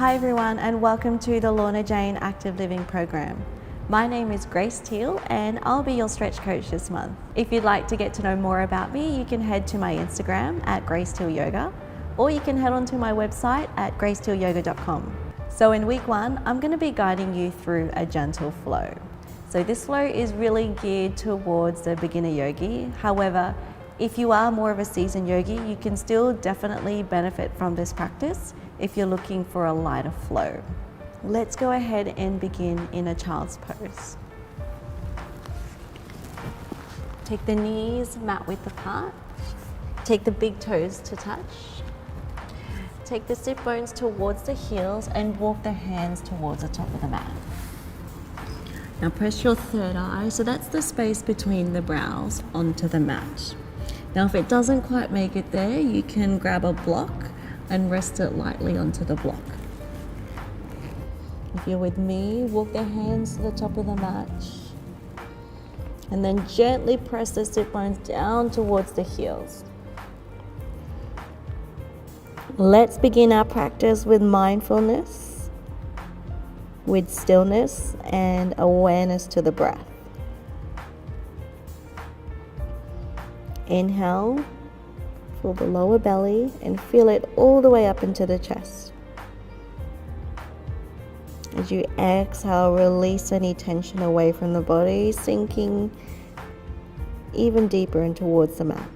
Hi everyone, and welcome to the Lorna Jane Active Living Program. My name is Grace Teal and I'll be your stretch coach this month. If you'd like to get to know more about me, you can head to my Instagram at GraceTealYoga, or you can head onto my website at gracetillyoga.com. So in week 1, I'm going to be guiding you through a gentle flow. So this flow is really geared towards the beginner yogi. However, if you are more of a seasoned yogi, you can still definitely benefit from this practice if you're looking for a lighter flow. Let's go ahead and begin in a child's pose. Take the knees mat width apart. Take the big toes to touch. Take the sit bones towards the heels and walk the hands towards the top of the mat. Now press your third eye, so that's the space between the brows, onto the mat. Now if it doesn't quite make it there, you can grab a block and rest it lightly onto the block. If you're with me, walk the hands to the top of the mat and then gently press the sit bones down towards the heels. Let's begin our practice with mindfulness, with stillness and awareness to the breath. Inhale, fill the lower belly and feel it all the way up into the chest. As you exhale, release any tension away from the body, sinking even deeper in towards the mat.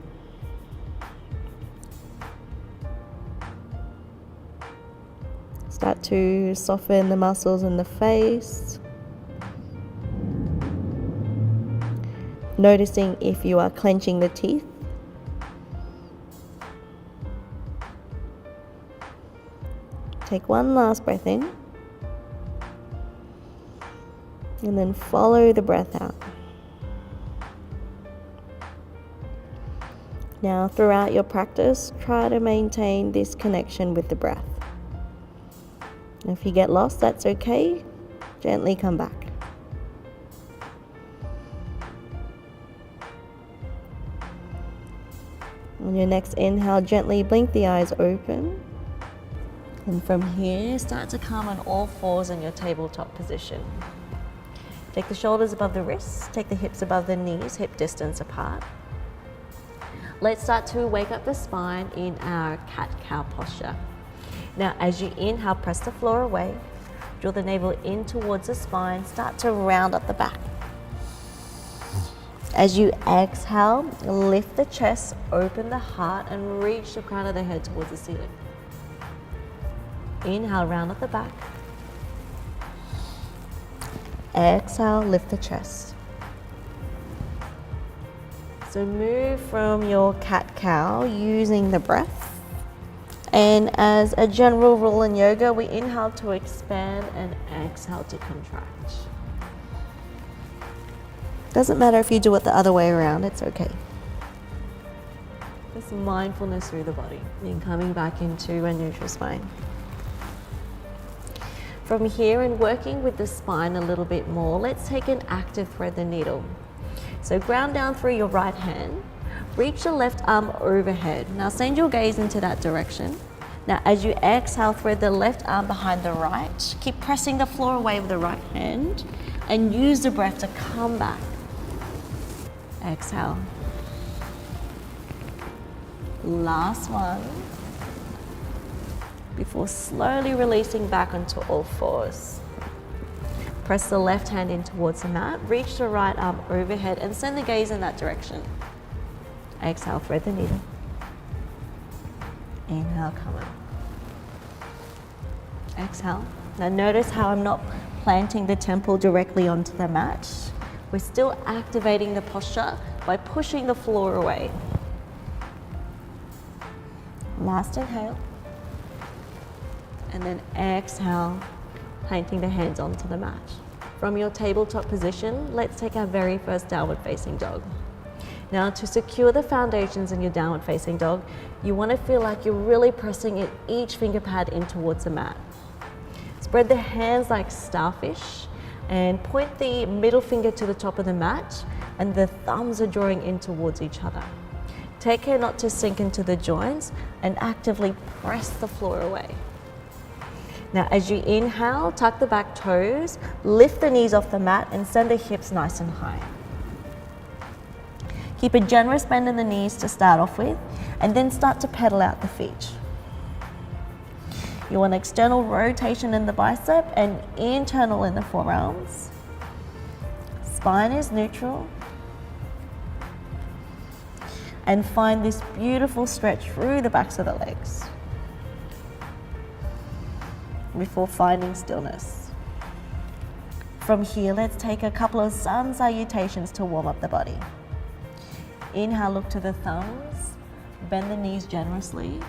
Start to soften the muscles in the face. Noticing if you are clenching the teeth. Take one last breath in. And then follow the breath out. Now, throughout your practice, try to maintain this connection with the breath. And if you get lost, that's okay. Gently come back. On your next inhale, gently blink the eyes open. And from here, start to come on all fours in your tabletop position. Take the shoulders above the wrists, take the hips above the knees, hip distance apart. Let's start to wake up the spine in our cat-cow posture. Now, as you inhale, press the floor away, draw the navel in towards the spine, start to round up the back. As you exhale, lift the chest, open the heart, and reach the crown of the head towards the ceiling. Inhale, round up the back. Exhale, lift the chest. So move from your cat-cow using the breath. And as a general rule in yoga, we inhale to expand and exhale to contract. Doesn't matter if you do it the other way around, it's okay. Just mindfulness through the body and coming back into a neutral spine. From here, and working with the spine a little bit more, let's take an active thread the needle. So ground down through your right hand, reach the left arm overhead. Now send your gaze into that direction. Now as you exhale, thread the left arm behind the right. Keep pressing the floor away with the right hand and use the breath to come back. Exhale. Last one. Before slowly releasing back onto all fours. Press the left hand in towards the mat, reach the right arm overhead and send the gaze in that direction. Exhale, thread the needle. Inhale, come up. Exhale. Now notice how I'm not planting the temple directly onto the mat. We're still activating the posture by pushing the floor away. Last inhale. And then exhale, planting the hands onto the mat. From your tabletop position, let's take our very first downward facing dog. Now to secure the foundations in your downward facing dog, you want to feel like you're really pressing each finger pad in towards the mat. Spread the hands like starfish and point the middle finger to the top of the mat and the thumbs are drawing in towards each other. Take care not to sink into the joints and actively press the floor away. Now as you inhale, tuck the back toes, lift the knees off the mat and send the hips nice and high. Keep a generous bend in the knees to start off with, and then start to pedal out the feet. You want external rotation in the bicep and internal in the forearms. Spine is neutral. And find this beautiful stretch through the backs of the legs before finding stillness. From here, let's take a couple of sun salutations to warm up the body. Inhale, look to the thumbs, bend the knees generously,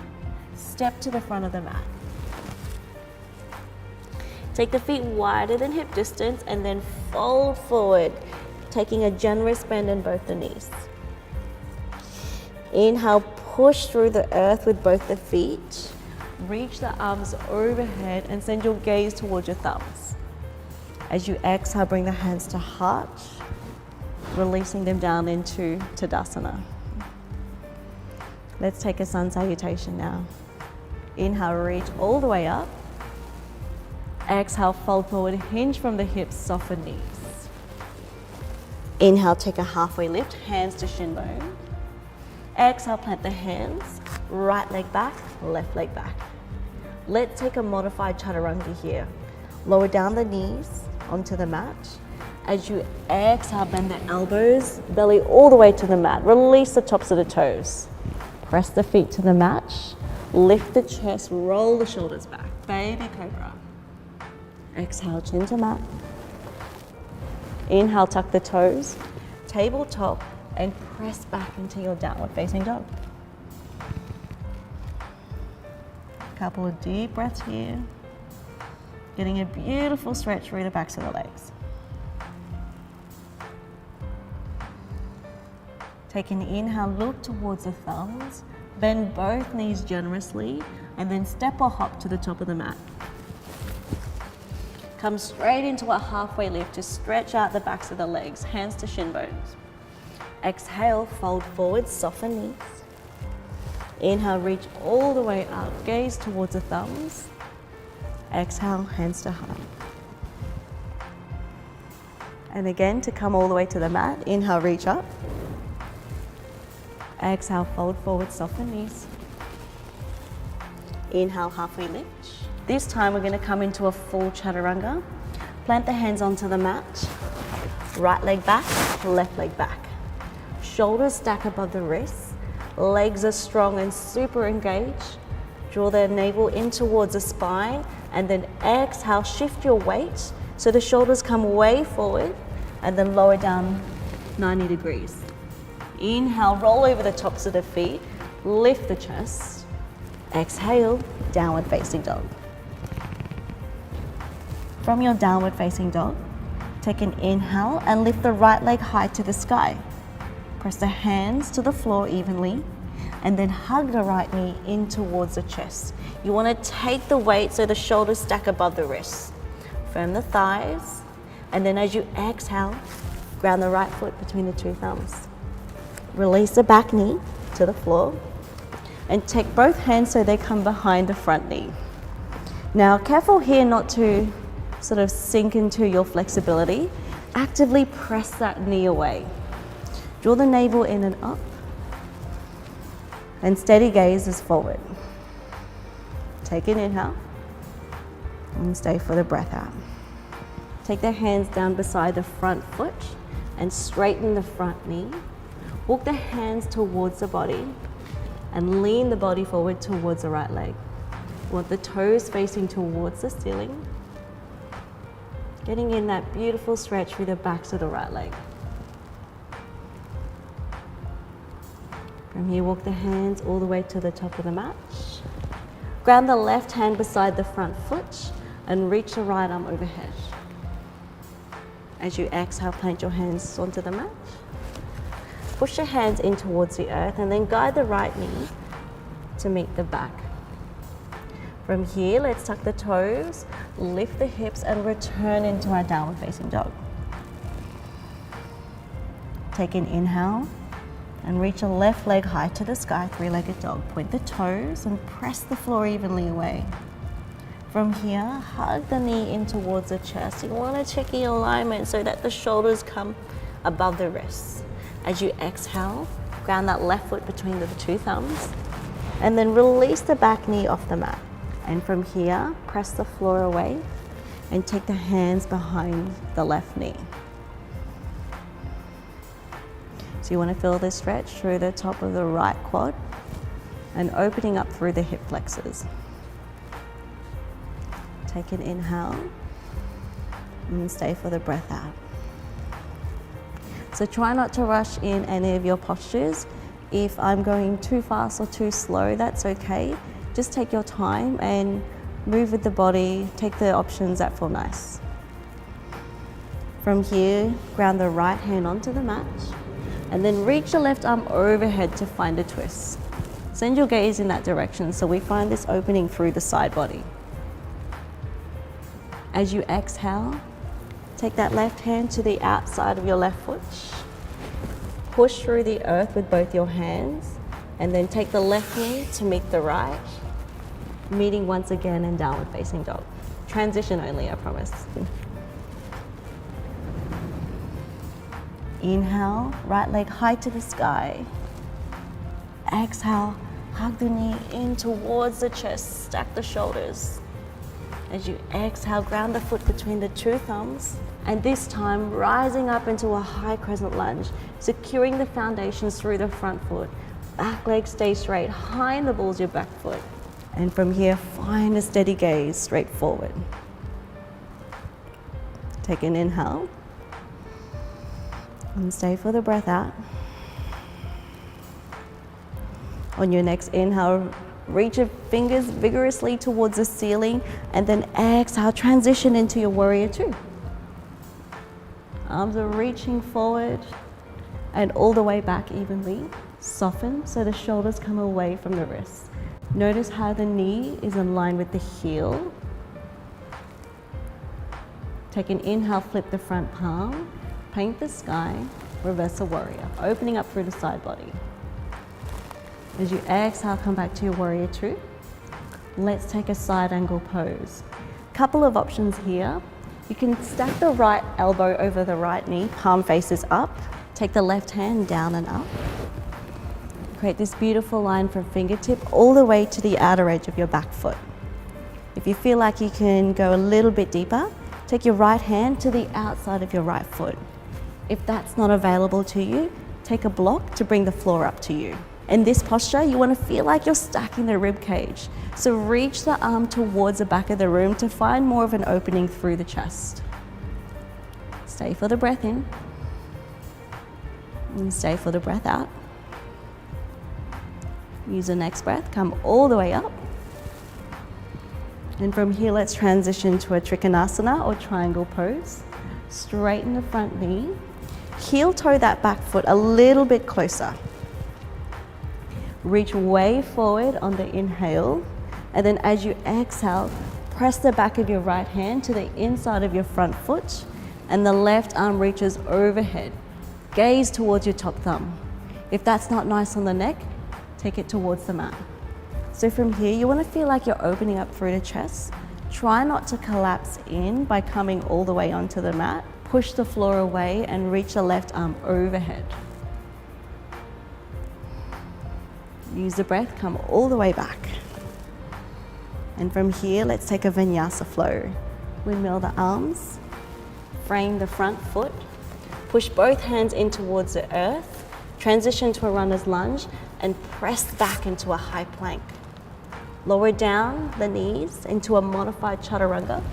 step to the front of the mat. Take the feet wider than hip distance and then fold forward, taking a generous bend in both the knees. Inhale, push through the earth with both the feet. Reach the arms overhead and send your gaze towards your thumbs. As you exhale, bring the hands to heart, releasing them down into Tadasana. Let's take a sun salutation now. Inhale, reach all the way up. Exhale, fold forward, hinge from the hips, soften knees. Inhale, take a halfway lift, hands to shin bone. Exhale, plant the hands, right leg back, left leg back. Let's take a modified Chaturanga here. Lower down the knees onto the mat. As you exhale, bend the elbows, belly all the way to the mat. Release the tops of the toes. Press the feet to the mat. Lift the chest, roll the shoulders back. Baby cobra. Exhale, chin to mat. Inhale, tuck the toes, tabletop, and press back into your downward facing dog. Couple of deep breaths here. Getting a beautiful stretch through the backs of the legs. Take an inhale, look towards the thumbs, bend both knees generously, and then step or hop to the top of the mat. Come straight into a halfway lift to stretch out the backs of the legs, hands to shin bones. Exhale, fold forward, soften knees. Inhale, reach all the way up, gaze towards the thumbs. Exhale, hands to heart. And again, to come all the way to the mat, inhale, reach up. Exhale, fold forward, soften knees. Inhale, halfway lift. This time we're going to come into a full Chaturanga. Plant the hands onto the mat. Right leg back, left leg back. Shoulders stack above the wrists. Legs are strong and super engaged. Draw the navel in towards the spine and then exhale, shift your weight so the shoulders come way forward and then lower down 90 degrees. Inhale, roll over the tops of the feet, lift the chest. Exhale, downward facing dog. From your downward facing dog, take an inhale and lift the right leg high to the sky. Press the hands to the floor evenly and then hug the right knee in towards the chest. You want to take the weight so the shoulders stack above the wrists. Firm the thighs, and then as you exhale, ground the right foot between the two thumbs. Release the back knee to the floor and take both hands so they come behind the front knee. Now, careful here not to sort of sink into your flexibility. Actively press that knee away. Draw the navel in and up, and steady gaze is forward. Take an inhale, and stay for the breath out. Take the hands down beside the front foot, and straighten the front knee. Walk the hands towards the body, and lean the body forward towards the right leg. Want the toes facing towards the ceiling. Getting in that beautiful stretch through the backs of the right leg. From here, walk the hands all the way to the top of the mat. Ground the left hand beside the front foot and reach the right arm overhead. As you exhale, plant your hands onto the mat. Push your hands in towards the earth and then guide the right knee to meet the back. From here, let's tuck the toes, lift the hips and return into our downward facing dog. Take an inhale and reach a left leg high to the sky, three-legged dog. Point the toes and press the floor evenly away. From here, hug the knee in towards the chest. You want to check your alignment so that the shoulders come above the wrists. As you exhale, ground that left foot between the two thumbs, and then release the back knee off the mat. And from here, press the floor away and take the hands behind the left knee. So you want to feel this stretch through the top of the right quad and opening up through the hip flexors. Take an inhale and stay for the breath out. So try not to rush in any of your postures. If I'm going too fast or too slow, that's okay. Just take your time and move with the body. Take the options that feel nice. From here, ground the right hand onto the mat and then reach the left arm overhead to find a twist. Send your gaze in that direction so we find this opening through the side body. As you exhale, take that left hand to the outside of your left foot. Push through the earth with both your hands and then take the left knee to meet the right, meeting once again in downward facing dog. Transition only, I promise. Inhale, right leg high to the sky. Exhale, hug the knee in towards the chest, stack the shoulders. As you exhale, ground the foot between the two thumbs, and this time rising up into a high crescent lunge, securing the foundations through the front foot. Back leg stay straight, high in the balls your back foot. And from here, find a steady gaze straight forward. Take an inhale and stay for the breath out. On your next inhale, reach your fingers vigorously towards the ceiling and then exhale, transition into your warrior two. Arms are reaching forward and all the way back evenly. Soften so the shoulders come away from the wrists. Notice how the knee is in line with the heel. Take an inhale, flip the front palm, paint the sky, reverse a warrior, opening up through the side body. As you exhale, come back to your warrior two. Let's take a side angle pose. Couple of options here. You can stack the right elbow over the right knee, palm faces up. Take the left hand down and up. Create this beautiful line from fingertip all the way to the outer edge of your back foot. If you feel like you can go a little bit deeper, take your right hand to the outside of your right foot. If that's not available to you, take a block to bring the floor up to you. In this posture, you want to feel like you're stacking the rib cage. So reach the arm towards the back of the room to find more of an opening through the chest. Stay for the breath in. And stay for the breath out. Use the next breath, come all the way up. And from here, let's transition to a Trikonasana or triangle pose. Straighten the front knee. Heel toe that back foot a little bit closer. Reach way forward on the inhale, and then as you exhale, press the back of your right hand to the inside of your front foot, and the left arm reaches overhead. Gaze towards your top thumb. If that's not nice on the neck, take it towards the mat. So from here, you want to feel like you're opening up through the chest. Try not to collapse in by coming all the way onto the mat. Push the floor away and reach the left arm overhead. Use the breath, come all the way back. And from here, let's take a Vinyasa Flow. Windmill the arms, frame the front foot, push both hands in towards the earth, transition to a runner's lunge, and press back into a high plank. Lower down the knees into a modified Chaturanga.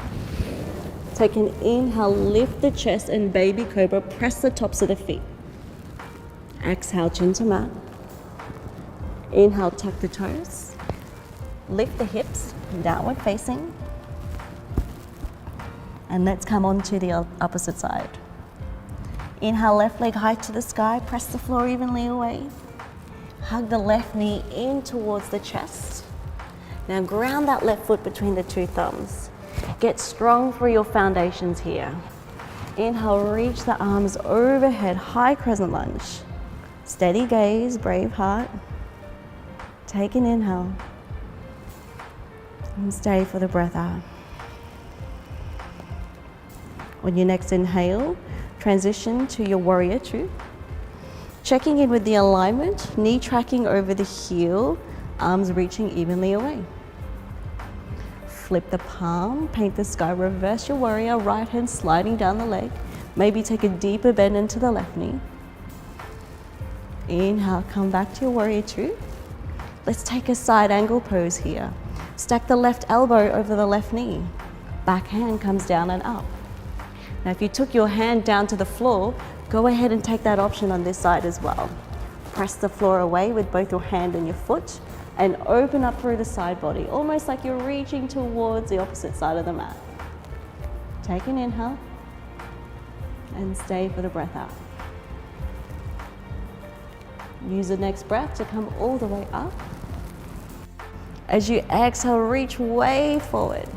Take an inhale, lift the chest and baby cobra, press the tops of the feet. Exhale, chin to mat. Inhale, tuck the toes. Lift the hips, downward facing. And let's come on to the opposite side. Inhale, left leg high to the sky, press the floor evenly away. Hug the left knee in towards the chest. Now ground that left foot between the two thumbs. Get strong for your foundations here. Inhale, reach the arms overhead, high crescent lunge. Steady gaze, brave heart. Take an inhale. And stay for the breath out. On your next inhale, transition to your warrior two. Checking in with the alignment, knee tracking over the heel, arms reaching evenly away. Flip the palm, paint the sky, reverse your warrior, right hand sliding down the leg. Maybe take a deeper bend into the left knee. Inhale, come back to your warrior two. Let's take a side angle pose here. Stack the left elbow over the left knee. Back hand comes down and up. Now if you took your hand down to the floor, go ahead and take that option on this side as well. Press the floor away with both your hand and your foot and open up through the side body, almost like you're reaching towards the opposite side of the mat. Take an inhale and stay for the breath out. Use the next breath to come all the way up. As you exhale, reach way forward.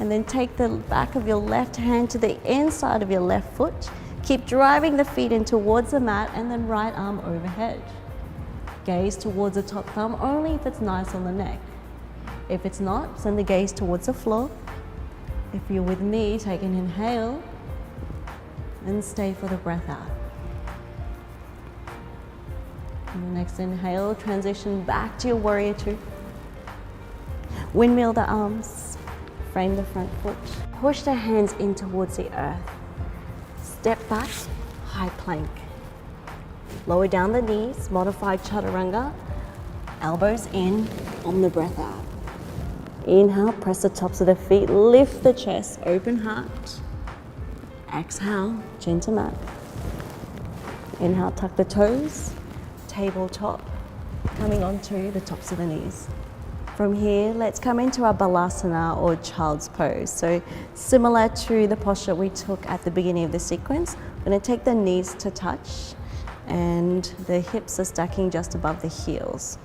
And then take the back of your left hand to the inside of your left foot. Keep driving the feet in towards the mat and then right arm overhead. Gaze towards the top thumb only if it's nice on the neck. If it's not, send the gaze towards the floor. If you're with me, take an inhale and stay for the breath out. And the next inhale, transition back to your warrior two. Windmill the arms, frame the front foot. Push the hands in towards the earth. Step back, high plank. Lower down the knees, modified Chaturanga. Elbows in, on the breath out. Inhale, press the tops of the feet, lift the chest, open heart. Exhale, chin to mat. Inhale, tuck the toes, tabletop, coming onto the tops of the knees. From here, let's come into our Balasana or child's pose. So similar to the posture we took at the beginning of the sequence, we're going to take the knees to touch and the hips are stacking just above the heels.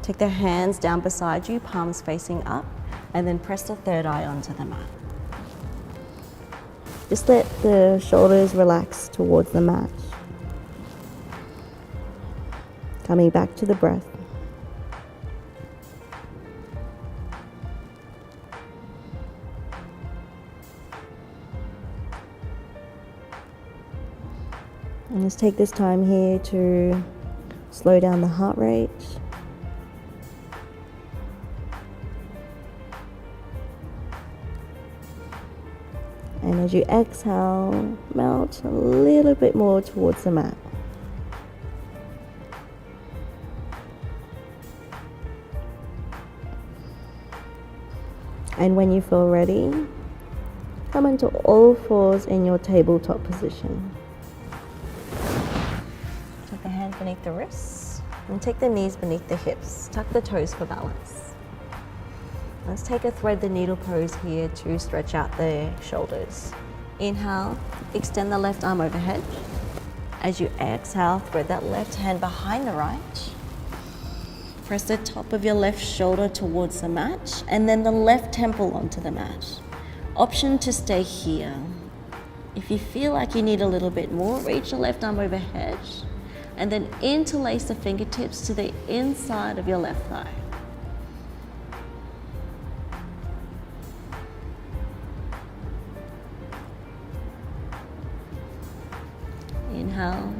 Take the hands down beside you, palms facing up, and then press the third eye onto the mat. Just let the shoulders relax towards the mat. Coming back to the breath. And let's take this time here to slow down the heart rate. And as you exhale, melt a little bit more towards the mat. And when you feel ready, come into all fours in your tabletop position. Take the hands beneath the wrists and take the knees beneath the hips. Tuck the toes for balance. Let's take a thread the needle pose here to stretch out the shoulders. Inhale, extend the left arm overhead. As you exhale, thread that left hand behind the right. Press the top of your left shoulder towards the mat and then the left temple onto the mat. Option to stay here. If you feel like you need a little bit more, reach the left arm overhead and then interlace the fingertips to the inside of your left thigh. Inhale,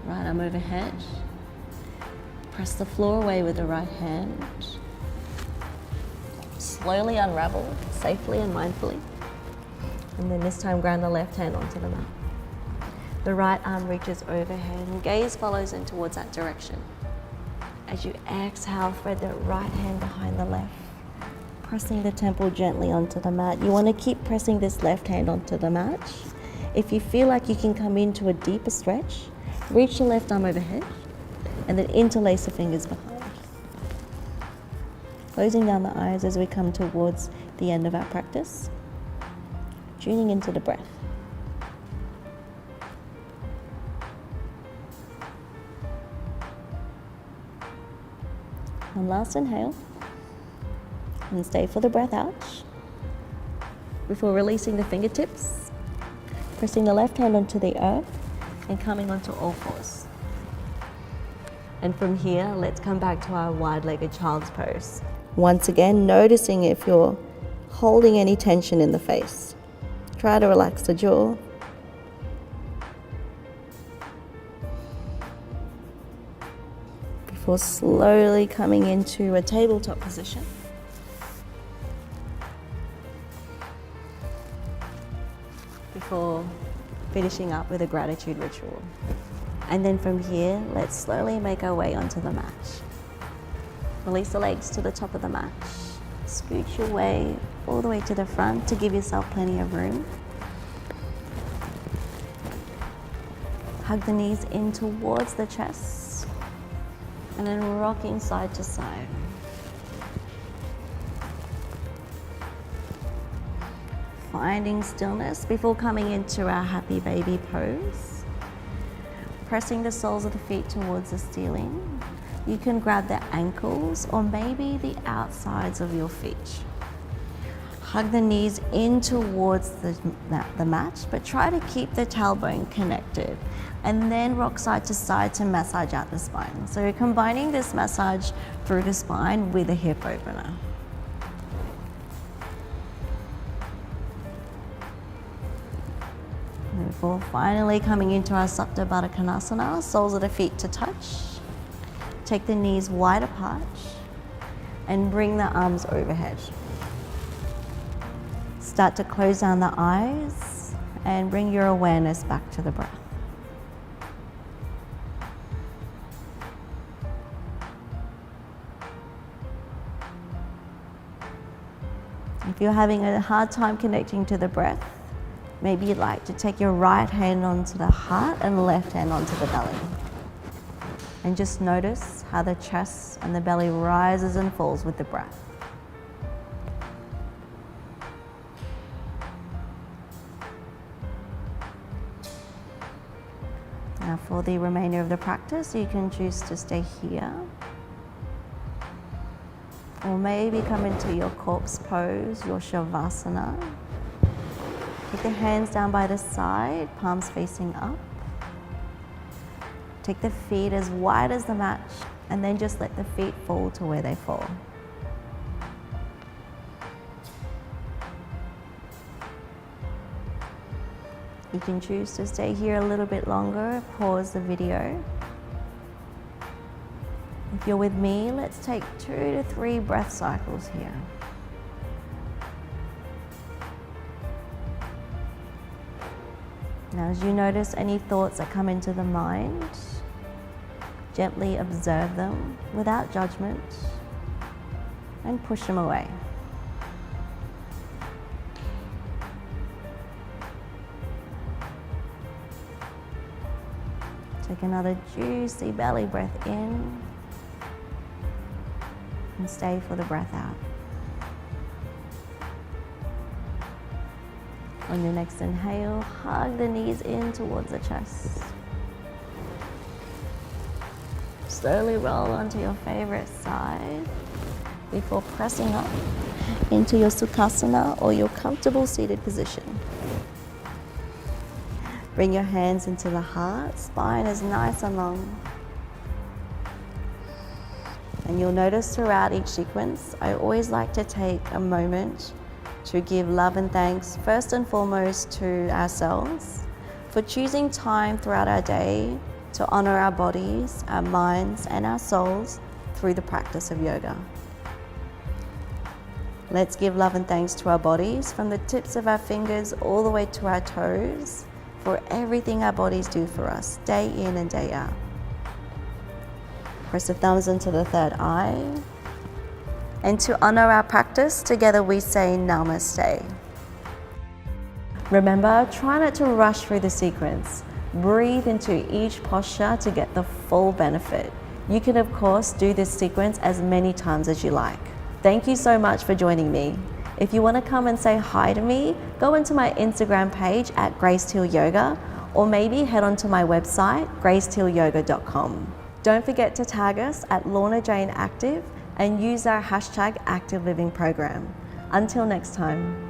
right arm overhead. Press the floor away with the right hand. Slowly unravel, safely and mindfully. And then this time ground the left hand onto the mat. The right arm reaches overhead and gaze follows in towards that direction. As you exhale, thread the right hand behind the left, pressing the temple gently onto the mat. You want to keep pressing this left hand onto the mat. If you feel like you can come into a deeper stretch, reach the left arm overhead and then interlace the fingers behind. Closing down the eyes as we come towards the end of our practice. Tuning into the breath. One last inhale. And stay for the breath out. Before releasing the fingertips, pressing the left hand onto the earth and coming onto all fours. And from here, let's come back to our wide-legged child's pose. Once again, noticing if you're holding any tension in the face. Try to relax the jaw. Before slowly coming into a tabletop position. Before finishing up with a gratitude ritual. And then from here, let's slowly make our way onto the mat. Release the legs to the top of the mat. Scooch your way all the way to the front to give yourself plenty of room. Hug the knees in towards the chest. And then rocking side to side. Finding stillness before coming into our happy baby pose. Pressing the soles of the feet towards the ceiling. You can grab the ankles or maybe the outsides of your feet. Hug the knees in towards the mat, but try to keep the tailbone connected. And then rock side to side to massage out the spine. So you're combining this massage through the spine with a hip opener. And before finally coming into our Baddha Konasana, soles of the feet to touch. Take the knees wide apart and bring the arms overhead. Start to close down the eyes and bring your awareness back to the breath. If you're having a hard time connecting to the breath, maybe you'd like to take your right hand onto the heart and left hand onto the belly. And just notice how the chest and the belly rises and falls with the breath. Now for the remainder of the practice, you can choose to stay here. Or maybe come into your corpse pose, your Shavasana. Take the hands down by the side, palms facing up. Take the feet as wide as the mat and then just let the feet fall to where they fall. You can choose to stay here a little bit longer, pause the video. If you're with me, let's take 2 to 3 breath cycles here. Now as you notice any thoughts that come into the mind, gently observe them without judgment and push them away. Take another juicy belly breath in and stay for the breath out. On your next inhale, hug the knees in towards the chest. Slowly roll onto your favorite side before pressing up into your Sukhasana or your comfortable seated position. Bring your hands into the heart, spine is nice and long. And you'll notice throughout each sequence, I always like to take a moment to give love and thanks first and foremost to ourselves for choosing time throughout our day to honor our bodies, our minds, and our souls through the practice of yoga. Let's give love and thanks to our bodies from the tips of our fingers all the way to our toes for everything our bodies do for us, day in and day out. Press the thumbs into the third eye. And to honor our practice, together we say Namaste. Remember, try not to rush through the sequence. Breathe into each posture to get the full benefit. You can, of course, do this sequence as many times as you like. Thank you so much for joining me. If you want to come and say hi to me, go into my Instagram page at @GraceTealYoga, or maybe head onto my website, gracetillyoga.com. Don't forget to tag us at Lorna Jane Active and use our #ActiveLivingProgram. Until next time.